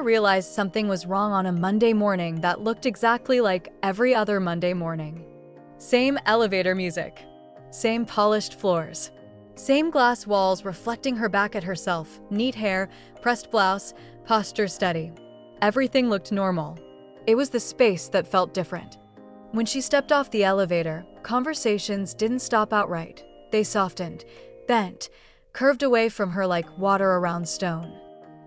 realized something was wrong on a Monday morning that looked exactly like every other Monday morning. Same elevator music, same polished floors, same glass walls reflecting her back at herself, neat hair, pressed blouse, posture steady. Everything looked normal. It was the space that felt different. When she stepped off the elevator, conversations didn't stop outright. They softened, bent, curved away from her like water around stone.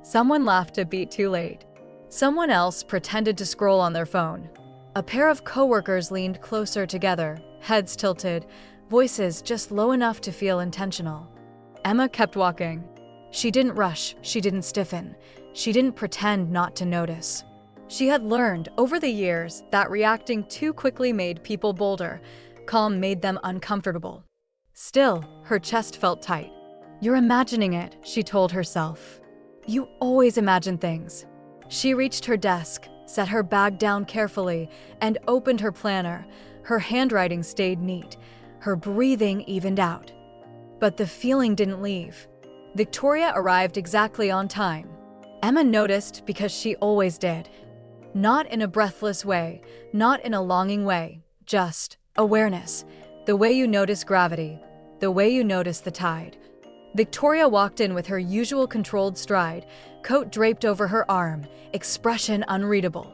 Someone laughed a beat too late. Someone else pretended to scroll on their phone. A pair of coworkers leaned closer together, heads tilted, voices just low enough to feel intentional. Emma kept walking. She didn't rush, she didn't stiffen, she didn't pretend not to notice. She had learned over the years that reacting too quickly made people bolder, calm made them uncomfortable. Still, her chest felt tight. "You're imagining it," she told herself. "You always imagine things." She reached her desk, set her bag down carefully, and opened her planner. Her handwriting stayed neat. Her breathing evened out. But the feeling didn't leave. Victoria arrived exactly on time. Emma noticed because she always did. Not in a breathless way, not in a longing way, just awareness. The way you notice gravity, the way you notice the tide. Victoria walked in with her usual controlled stride, coat draped over her arm, expression unreadable.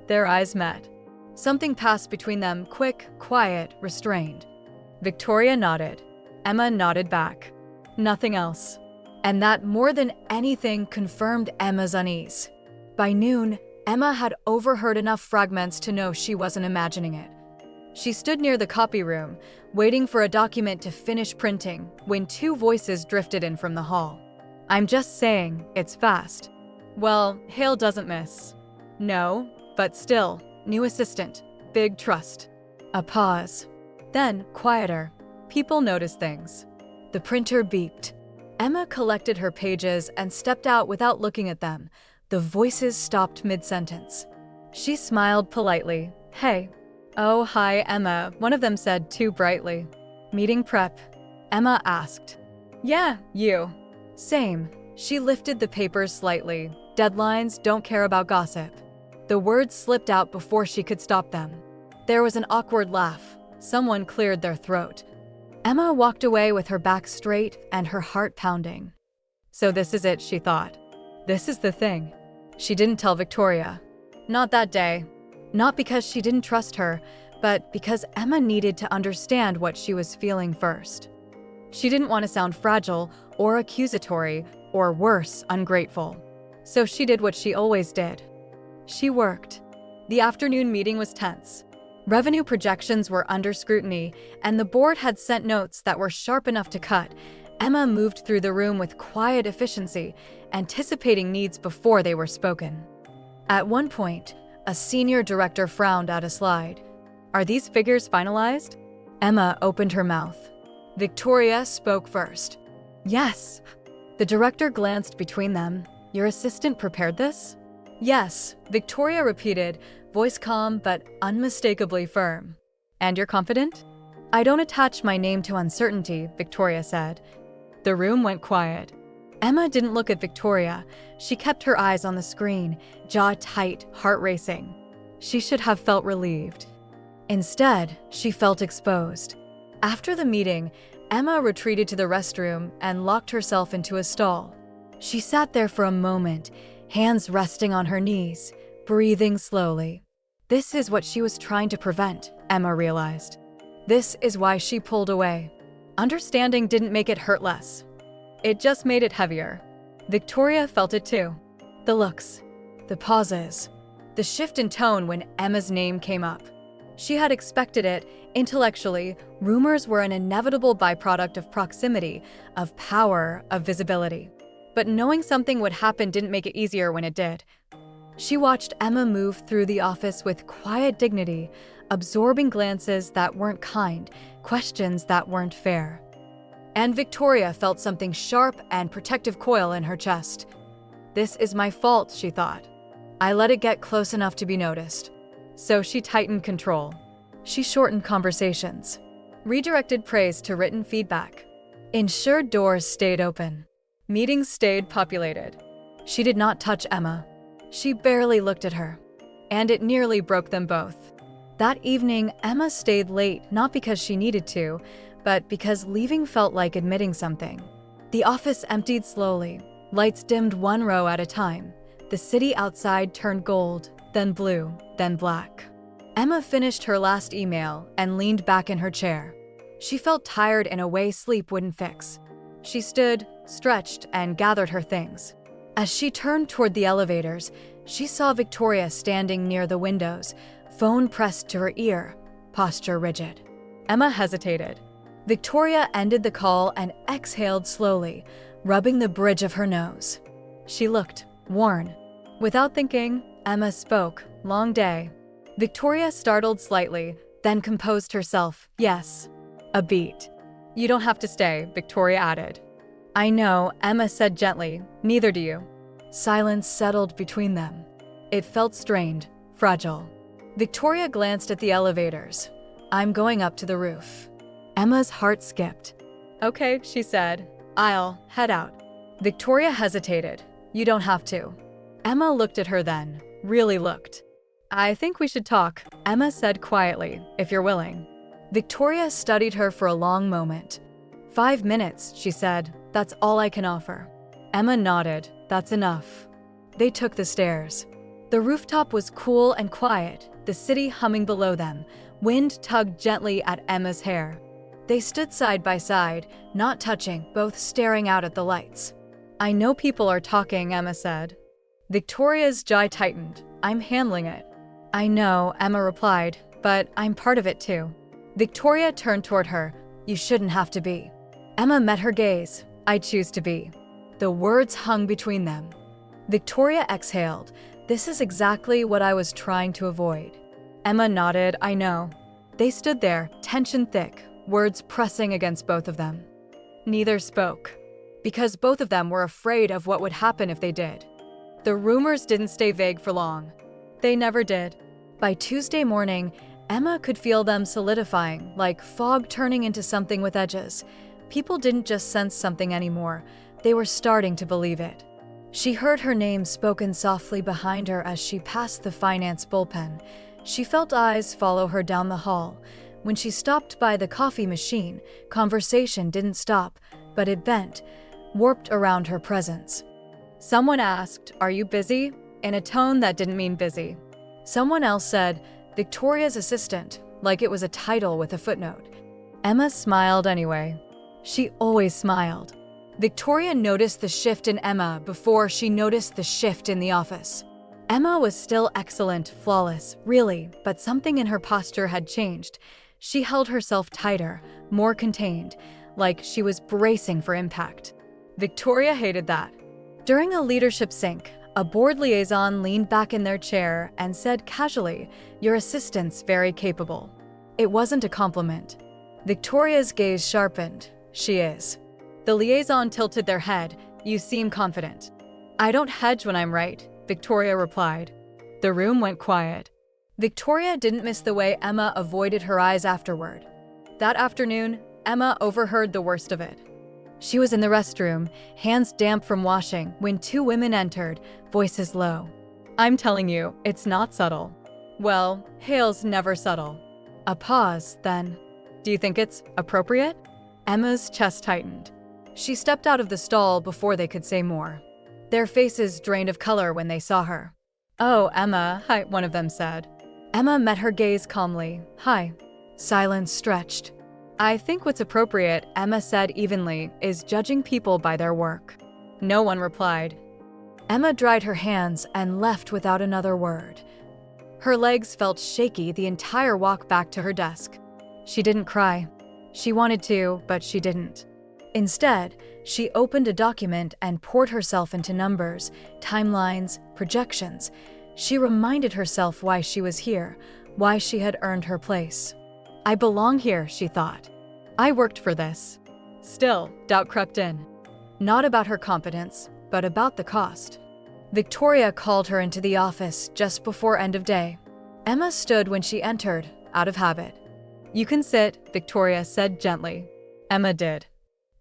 Their eyes met. Something passed between them, quick, quiet, restrained. Victoria nodded. Emma nodded back. Nothing else. And that, more than anything, confirmed Emma's unease. By noon, Emma had overheard enough fragments to know she wasn't imagining it. She stood near the copy room, waiting for a document to finish printing, when two voices drifted in from the hall. "I'm just saying, it's fast." "Well, Hale doesn't miss." "No, but still, new assistant, big trust." A pause. Then, quieter. People notice things. The printer beeped. Emma collected her pages and stepped out without looking at them. The voices stopped mid-sentence. She smiled politely. "Hey." "Oh, hi, Emma," one of them said too brightly. "Meeting prep?" Emma asked. "Yeah, you." "Same." She lifted the papers slightly. "Deadlines, don't care about gossip." The words slipped out before she could stop them. There was an awkward laugh. Someone cleared their throat. Emma walked away with her back straight and her heart pounding. So this is it, she thought. This is the thing. She didn't tell Victoria. Not that day. Not because she didn't trust her, but because Emma needed to understand what she was feeling first. She didn't want to sound fragile or accusatory or worse, ungrateful. So she did what she always did. She worked. The afternoon meeting was tense. Revenue projections were under scrutiny, and the board had sent notes that were sharp enough to cut. Emma moved through the room with quiet efficiency, anticipating needs before they were spoken. At one point, a senior director frowned at a slide. "Are these figures finalized?" Emma opened her mouth. Victoria spoke first. "Yes." The director glanced between them. "Your assistant prepared this?" "Yes," Victoria repeated, voice calm but unmistakably firm. "And you're confident?" "I don't attach my name to uncertainty," Victoria said. The room went quiet. Emma didn't look at Victoria. She kept her eyes on the screen, jaw tight, heart racing. She should have felt relieved. Instead, she felt exposed. After the meeting, Emma retreated to the restroom and locked herself into a stall. She sat there for a moment, hands resting on her knees, breathing slowly. This is what she was trying to prevent, Emma realized. This is why she pulled away. Understanding didn't make it hurt less. It just made it heavier. Victoria felt it too. The looks, the pauses, the shift in tone when Emma's name came up. She had expected it. Intellectually, rumors were an inevitable byproduct of proximity, of power, of visibility. But knowing something would happen didn't make it easier when it did. She watched Emma move through the office with quiet dignity, absorbing glances that weren't kind, questions that weren't fair. And Victoria felt something sharp and protective coil in her chest. This is my fault, she thought. I let it get close enough to be noticed. So she tightened control. She shortened conversations, redirected praise to written feedback. Ensured doors stayed open. Meetings stayed populated. She did not touch Emma. She barely looked at her, and it nearly broke them both. That evening, Emma stayed late not because she needed to, but because leaving felt like admitting something. The office emptied slowly. Lights dimmed one row at a time. The city outside turned gold, then blue, then black. Emma finished her last email and leaned back in her chair. She felt tired in a way sleep wouldn't fix. She stood, stretched, and gathered her things. As she turned toward the elevators, she saw Victoria standing near the windows, phone pressed to her ear, posture rigid. Emma hesitated. Victoria ended the call and exhaled slowly, rubbing the bridge of her nose. She looked worn. Without thinking, Emma spoke. Long day. Victoria startled slightly, then composed herself. Yes. A beat. You don't have to stay, Victoria added. I know, Emma said gently. Neither do you. Silence settled between them. It felt strained, fragile. Victoria glanced at the elevators. I'm going up to the roof. Emma's heart skipped. Okay, she said. I'll head out. Victoria hesitated. You don't have to. Emma looked at her then. Really looked. I think we should talk, Emma said quietly, if you're willing. Victoria studied her for a long moment. 5 minutes, she said. That's all I can offer. Emma nodded. That's enough. They took the stairs. The rooftop was cool and quiet, the city humming below them. Wind tugged gently at Emma's hair. They stood side by side, not touching, both staring out at the lights. I know people are talking, Emma said. Victoria's jaw tightened. I'm handling it. I know, Emma replied, but I'm part of it too. Victoria turned toward her. You shouldn't have to be. Emma met her gaze. I choose to be. The words hung between them. Victoria exhaled. This is exactly what I was trying to avoid. Emma nodded. I know. They stood there, tension thick, words pressing against both of them. Neither spoke, because both of them were afraid of what would happen if they did. The rumors didn't stay vague for long. They never did. By Tuesday morning, Emma could feel them solidifying, like fog turning into something with edges. People didn't just sense something anymore. They were starting to believe it. She heard her name spoken softly behind her as she passed the finance bullpen. She felt eyes follow her down the hall. When she stopped by the coffee machine, conversation didn't stop, but it bent, warped around her presence. Someone asked, "Are you busy?" in a tone that didn't mean busy. Someone else said, "Victoria's assistant," like it was a title with a footnote. Emma smiled anyway. She always smiled. Victoria noticed the shift in Emma before she noticed the shift in the office. Emma was still excellent, flawless, really, but something in her posture had changed. She held herself tighter, more contained, like she was bracing for impact. Victoria hated that. During a leadership sync, a board liaison leaned back in their chair and said casually, "Your assistant's very capable." It wasn't a compliment. Victoria's gaze sharpened. She is. The liaison tilted their head. You seem confident. I don't hedge when I'm right, Victoria replied. The room went quiet. Victoria didn't miss the way Emma avoided her eyes afterward. That afternoon, Emma overheard the worst of it. She was in the restroom, hands damp from washing, when 2 women entered, voices low. I'm telling you, it's not subtle. Well, Hale's never subtle. A pause, then. Do you think it's appropriate? Emma's chest tightened. She stepped out of the stall before they could say more. Their faces drained of color when they saw her. Oh, Emma, hi, one of them said. Emma met her gaze calmly. Hi. Silence stretched. I think what's appropriate, Emma said evenly, is judging people by their work. No one replied. Emma dried her hands and left without another word. Her legs felt shaky the entire walk back to her desk. She didn't cry. She wanted to, but she didn't. Instead, she opened a document and poured herself into numbers, timelines, projections. She reminded herself why she was here, why she had earned her place. I belong here, she thought. I worked for this. Still, doubt crept in. Not about her competence, but about the cost. Victoria called her into the office just before end of day. Emma stood when she entered, out of habit. You can sit, Victoria said gently. Emma did.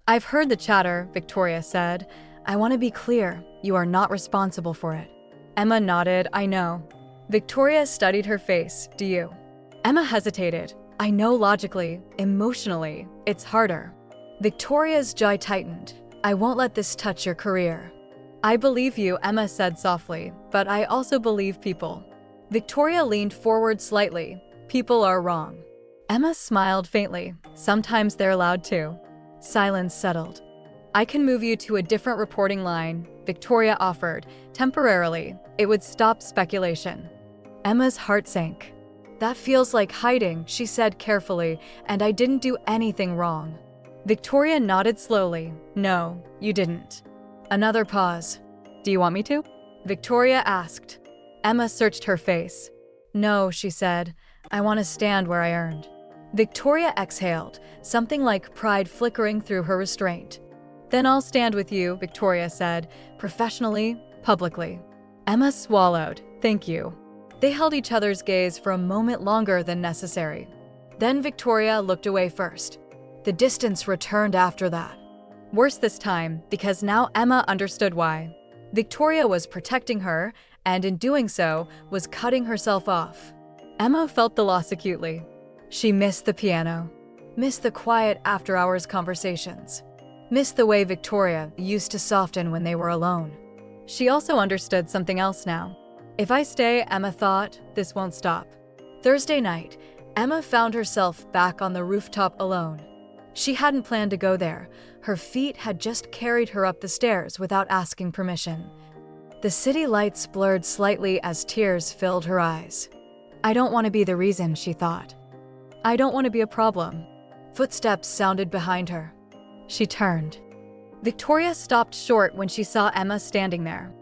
I've heard the chatter, Victoria said. I want to be clear, you are not responsible for it. Emma nodded, I know. Victoria studied her face, do you? Emma hesitated. I know logically, emotionally, it's harder. Victoria's jaw tightened. I won't let this touch your career. I believe you, Emma said softly, but I also believe people. Victoria leaned forward slightly. People are wrong. Emma smiled faintly. Sometimes they're loud too. Silence settled. I can move you to a different reporting line, Victoria offered. Temporarily, it would stop speculation. Emma's heart sank. That feels like hiding, she said carefully, and I didn't do anything wrong. Victoria nodded slowly. No, you didn't. Another pause. Do you want me to? Victoria asked. Emma searched her face. No, she said. I want to stand where I earned. Victoria exhaled, something like pride flickering through her restraint. Then I'll stand with you, Victoria said, professionally, publicly. Emma swallowed. Thank you. They held each other's gaze for a moment longer than necessary. Then Victoria looked away first. The distance returned after that. Worse this time, because now Emma understood why. Victoria was protecting her, and in doing so, was cutting herself off. Emma felt the loss acutely. She missed the piano, missed the quiet after-hours conversations, missed the way Victoria used to soften when they were alone. She also understood something else now. If I stay, Emma thought, this won't stop. Thursday night, Emma found herself back on the rooftop alone. She hadn't planned to go there. Her feet had just carried her up the stairs without asking permission. The city lights blurred slightly as tears filled her eyes. I don't want to be the reason, she thought. I don't want to be a problem. Footsteps sounded behind her. She turned. Victoria stopped short when she saw Emma standing there.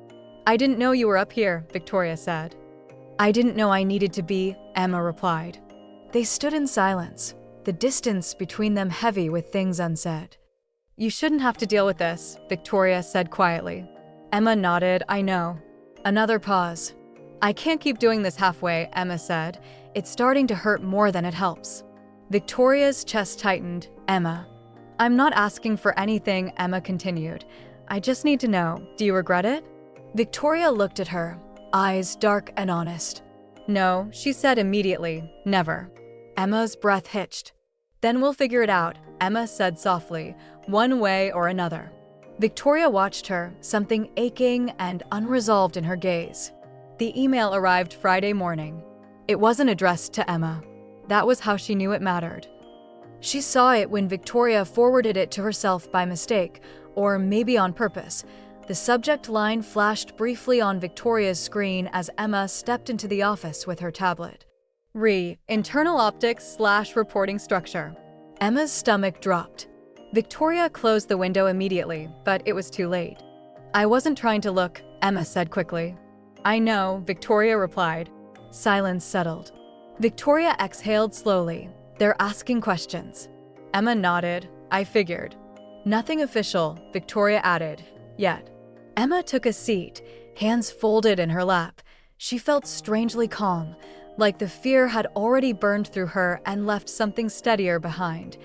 I didn't know you were up here, Victoria said. I didn't know I needed to be, Emma replied. They stood in silence, the distance between them heavy with things unsaid. You shouldn't have to deal with this, Victoria said quietly. Emma nodded, I know. Another pause. I can't keep doing this halfway, Emma said. It's starting to hurt more than it helps. Victoria's chest tightened. Emma. I'm not asking for anything, Emma continued. I just need to know, do you regret it? Victoria looked at her, eyes dark and honest. No, she said immediately, never. Emma's breath hitched. Then we'll figure it out, Emma said softly, one way or another. Victoria watched her, something aching and unresolved in her gaze. The email arrived Friday morning. It wasn't addressed to Emma. That was how she knew it mattered. She saw it when Victoria forwarded it to herself by mistake, or maybe on purpose. The subject line flashed briefly on Victoria's screen as Emma stepped into the office with her tablet. Internal optics / reporting structure. Emma's stomach dropped. Victoria closed the window immediately, but it was too late. I wasn't trying to look, Emma said quickly. I know, Victoria replied. Silence settled. Victoria exhaled slowly. They're asking questions. Emma nodded. I figured. Nothing official, Victoria added. Yet. Emma took a seat, hands folded in her lap. She felt strangely calm, like the fear had already burned through her and left something steadier behind.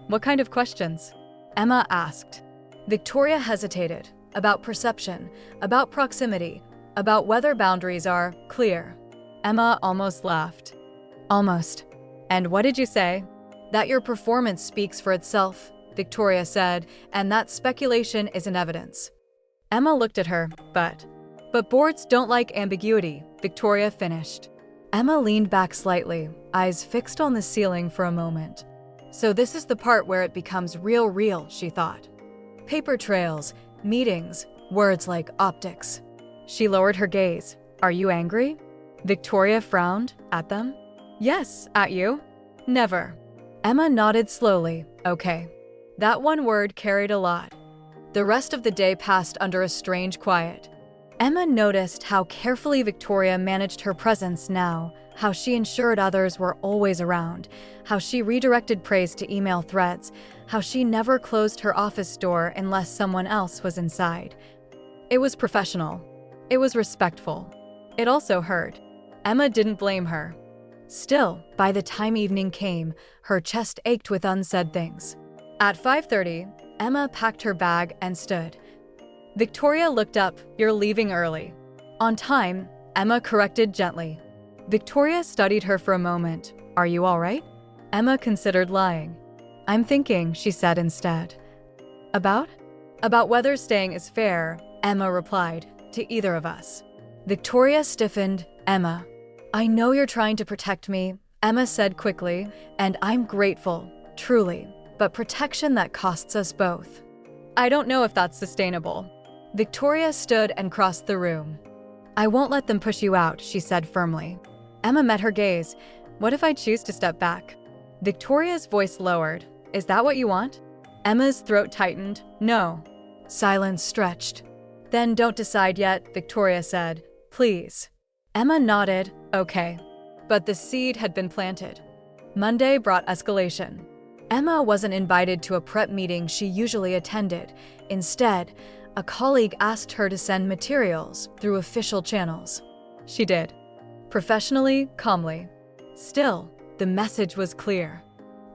What kind of questions? Emma asked. Victoria hesitated. About perception, about proximity, about whether boundaries are clear. Emma almost laughed. Almost. And what did you say? That your performance speaks for itself, Victoria said, and that speculation isn't evidence. Emma looked at her, but boards don't like ambiguity, Victoria finished. Emma leaned back slightly, eyes fixed on the ceiling for a moment. So this is the part where it becomes real, she thought. Paper trails, meetings, words like optics. She lowered her gaze. Are you angry? Victoria frowned. At them? Yes, at you. Never. Emma nodded slowly. Okay. That one word carried a lot. The rest of the day passed under a strange quiet. Emma noticed how carefully Victoria managed her presence now, how she ensured others were always around, how she redirected praise to email threads, how she never closed her office door unless someone else was inside. It was professional. It was respectful. It also hurt. Emma didn't blame her. Still, by the time evening came, her chest ached with unsaid things. At 5:30, Emma packed her bag and stood. Victoria looked up. You're leaving early. On time, Emma corrected gently. Victoria studied her for a moment. Are you all right? Emma considered lying. I'm thinking, she said instead. About? About whether staying is fair, Emma replied, to either of us. Victoria stiffened. Emma. I know you're trying to protect me, Emma said quickly, and I'm grateful, truly, but protection that costs us both. I don't know if that's sustainable. Victoria stood and crossed the room. I won't let them push you out, she said firmly. Emma met her gaze. What if I choose to step back? Victoria's voice lowered. Is that what you want? Emma's throat tightened. No. Silence stretched. Then don't decide yet, Victoria said. Please. Emma nodded. Okay. But the seed had been planted. Monday brought escalation. Emma wasn't invited to a prep meeting she usually attended. Instead, a colleague asked her to send materials through official channels. She did. Professionally, calmly. Still, the message was clear.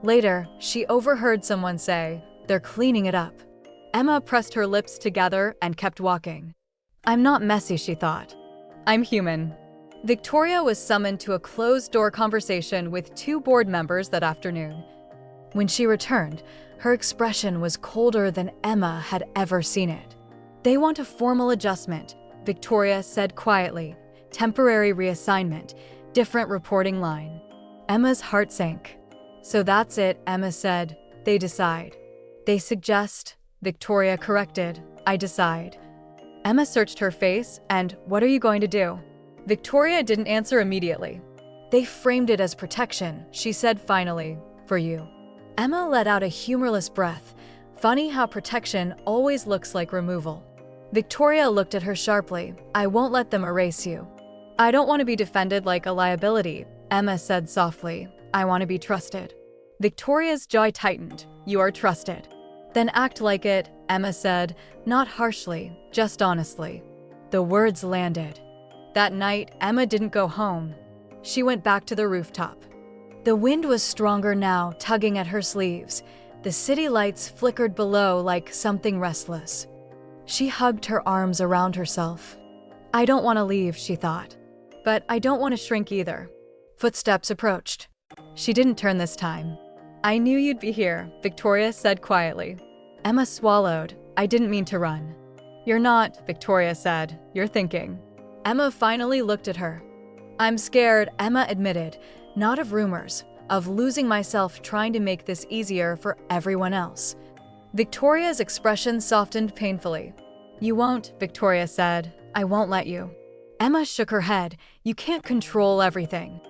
Later, she overheard someone say, "They're cleaning it up." Emma pressed her lips together and kept walking. I'm not messy, she thought. I'm human. Victoria was summoned to a closed-door conversation with 2 board members that afternoon. When she returned, her expression was colder than Emma had ever seen it. They want a formal adjustment, Victoria said quietly. Temporary reassignment, different reporting line. Emma's heart sank. So that's it, Emma said. They decide. They suggest, Victoria corrected. I decide. Emma searched her face and, what are you going to do? Victoria didn't answer immediately. They framed it as protection, she said finally, for you. Emma let out a humorless breath. Funny how protection always looks like removal. Victoria looked at her sharply. I won't let them erase you. I don't want to be defended like a liability, Emma said softly. I want to be trusted. Victoria's jaw tightened. You are trusted. Then act like it, Emma said, not harshly, just honestly. The words landed. That night, Emma didn't go home. She went back to the rooftop. The wind was stronger now, tugging at her sleeves. The city lights flickered below like something restless. She hugged her arms around herself. I don't want to leave, she thought. But I don't want to shrink either. Footsteps approached. She didn't turn this time. I knew you'd be here, Victoria said quietly. Emma swallowed. I didn't mean to run. You're not, Victoria said. You're thinking. Emma finally looked at her. I'm scared, Emma admitted. Not of rumors, of losing myself trying to make this easier for everyone else. Victoria's expression softened painfully. You won't, Victoria said. I won't let you. Emma shook her head. You can't control everything.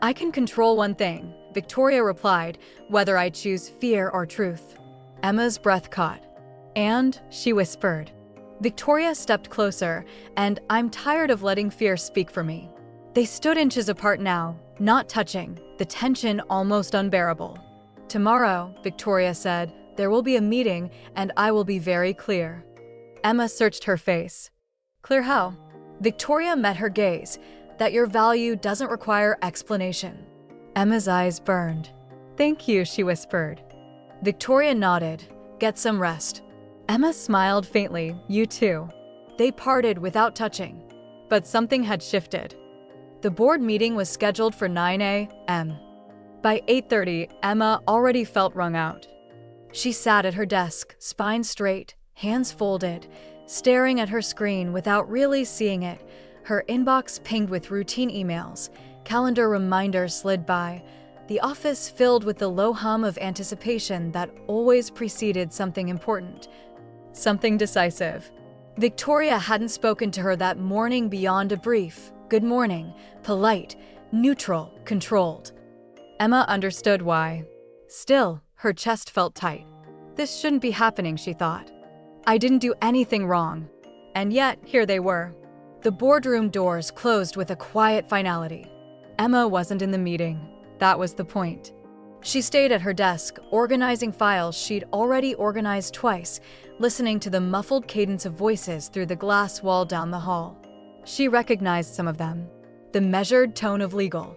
I can control one thing, Victoria replied, whether I choose fear or truth. Emma's breath caught. And, she whispered. Victoria stepped closer, and I'm tired of letting fear speak for me. They stood inches apart now, not touching, the tension almost unbearable. Tomorrow, Victoria said, there will be a meeting, and I will be very clear. Emma searched her face. Clear how? Victoria met her gaze. That your value doesn't require explanation. Emma's eyes burned. Thank you, she whispered. Victoria nodded. Get some rest. Emma smiled faintly. You too. They parted without touching. But something had shifted. The board meeting was scheduled for 9 a.m. By 8:30, Emma already felt wrung out. She sat at her desk, spine straight, hands folded, staring at her screen without really seeing it. Her inbox pinged with routine emails. Calendar reminders slid by. The office filled with the low hum of anticipation that always preceded something important. Something decisive. Victoria hadn't spoken to her that morning beyond a brief. Good morning. Polite, neutral, controlled. Emma understood why. Still, her chest felt tight. This shouldn't be happening, she thought. I didn't do anything wrong. And yet, here they were. The boardroom doors closed with a quiet finality. Emma wasn't in the meeting. That was the point. She stayed at her desk, organizing files she'd already organized twice, listening to the muffled cadence of voices through the glass wall down the hall. She recognized some of them. The measured tone of legal.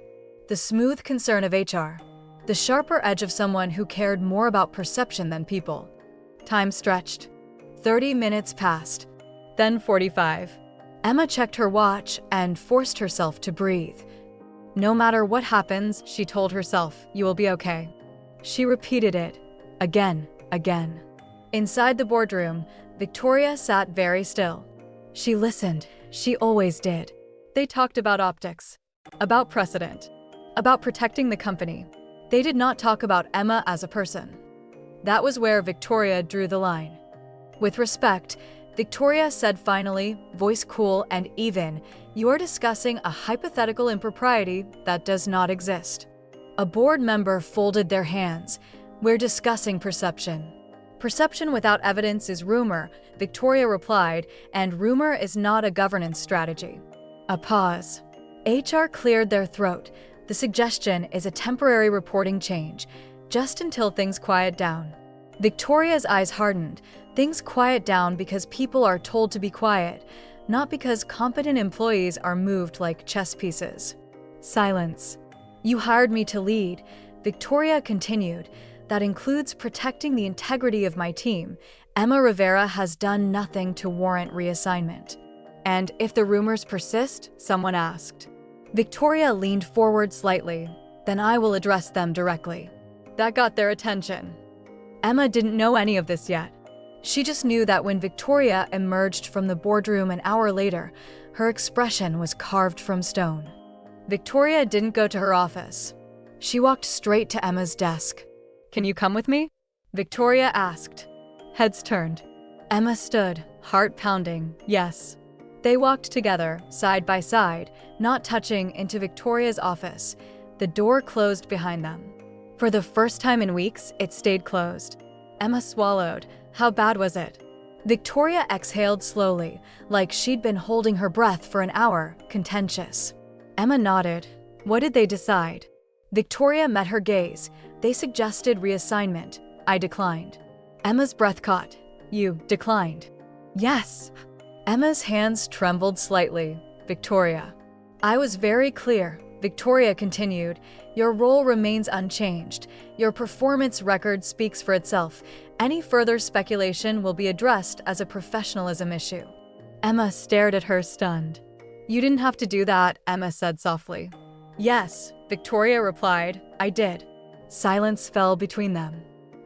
The smooth concern of HR. The sharper edge of someone who cared more about perception than people. Time stretched. 30 minutes passed. Then 45. Emma checked her watch and forced herself to breathe. No matter what happens, she told herself, you will be okay. She repeated it again. Inside the boardroom, Victoria sat very still. She listened. She always did. They talked about optics, about precedent, about protecting the company. They did not talk about Emma as a person. That was where Victoria drew the line. With respect, Victoria said finally, voice cool and even, you are discussing a hypothetical impropriety that does not exist. A board member folded their hands. We're discussing perception. Perception without evidence is rumor, Victoria replied, and rumor is not a governance strategy. A pause. HR cleared their throat. The suggestion is a temporary reporting change, just until things quiet down. Victoria's eyes hardened. Things quiet down because people are told to be quiet, not because competent employees are moved like chess pieces. Silence. You hired me to lead, Victoria continued. That includes protecting the integrity of my team. Emma Rivera has done nothing to warrant reassignment. And if the rumors persist, someone asked. Victoria leaned forward slightly. Then I will address them directly. That got their attention. Emma didn't know any of this yet. She just knew that when Victoria emerged from the boardroom an hour later, her expression was carved from stone. Victoria didn't go to her office. She walked straight to Emma's desk. Can you come with me? Victoria asked. Heads turned. Emma stood, heart pounding, yes. They walked together, side by side, not touching, into Victoria's office. The door closed behind them. For the first time in weeks, it stayed closed. Emma swallowed. How bad was it? Victoria exhaled slowly, like she'd been holding her breath for an hour, contentious. Emma nodded. What did they decide? Victoria met her gaze. They suggested reassignment. I declined. Emma's breath caught. You declined? Yes. Emma's hands trembled slightly. Victoria. I was very clear. Victoria continued. Your role remains unchanged. Your performance record speaks for itself. Any further speculation will be addressed as a professionalism issue. Emma stared at her, stunned. You didn't have to do that, Emma said softly. Yes, Victoria replied. I did. Silence fell between them.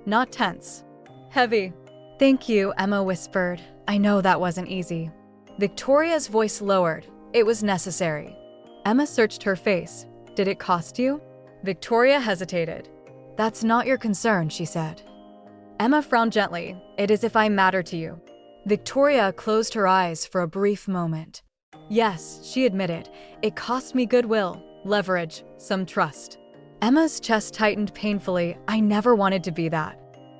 Not tense. Heavy. Thank you, Emma whispered. I know that wasn't easy. Victoria's voice lowered. It was necessary. Emma searched her face. Did it cost you? Victoria hesitated. That's not your concern, she said. Emma frowned gently. It is if I matter to you. Victoria closed her eyes for a brief moment. Yes, she admitted. It cost me goodwill, leverage, some trust. Emma's chest tightened painfully. I never wanted to be that.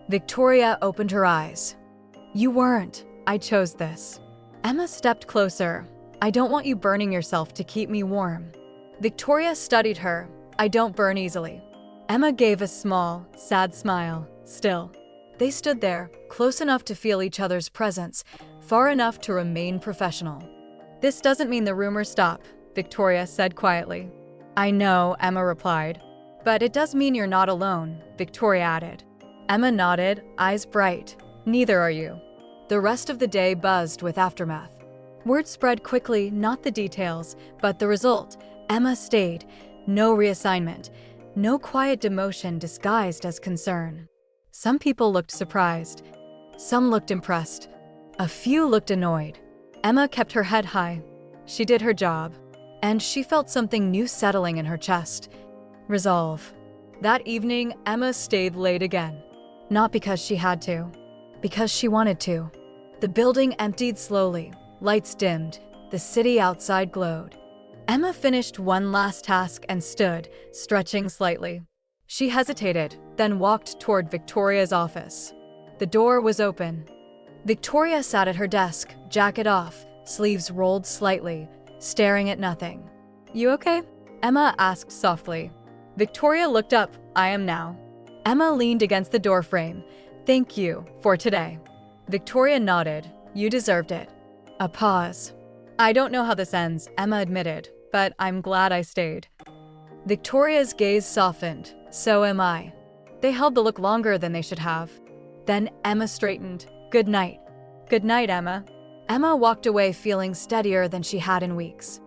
Victoria opened her eyes. You weren't. I chose this. Emma stepped closer. I don't want you burning yourself to keep me warm. Victoria studied her. I don't burn easily. Emma gave a small, sad smile. Still. They stood there, close enough to feel each other's presence, far enough to remain professional. This doesn't mean the rumors stop, Victoria said quietly. I know, Emma replied. But it does mean you're not alone, Victoria added. Emma nodded, eyes bright. Neither are you. The rest of the day buzzed with aftermath. Word spread quickly, not the details, but the result. Emma stayed. No reassignment. No quiet demotion disguised as concern. Some people looked surprised. Some looked impressed. A few looked annoyed. Emma kept her head high. She did her job. And she felt something new settling in her chest. Resolve. That evening, Emma stayed late again. Not because she had to. Because she wanted to. The building emptied slowly. Lights dimmed. The city outside glowed. Emma finished one last task and stood, stretching slightly. She hesitated, then walked toward Victoria's office. The door was open. Victoria sat at her desk, jacket off, sleeves rolled slightly, staring at nothing. You okay? Emma asked softly. Victoria looked up. I am now. Emma leaned against the doorframe. Thank you for today. Victoria nodded. You deserved it. A pause. I don't know how this ends, Emma admitted, but I'm glad I stayed. Victoria's gaze softened. So am I. They held the look longer than they should have. Then Emma straightened. Good night. Good night, Emma. Emma walked away feeling steadier than she had in weeks.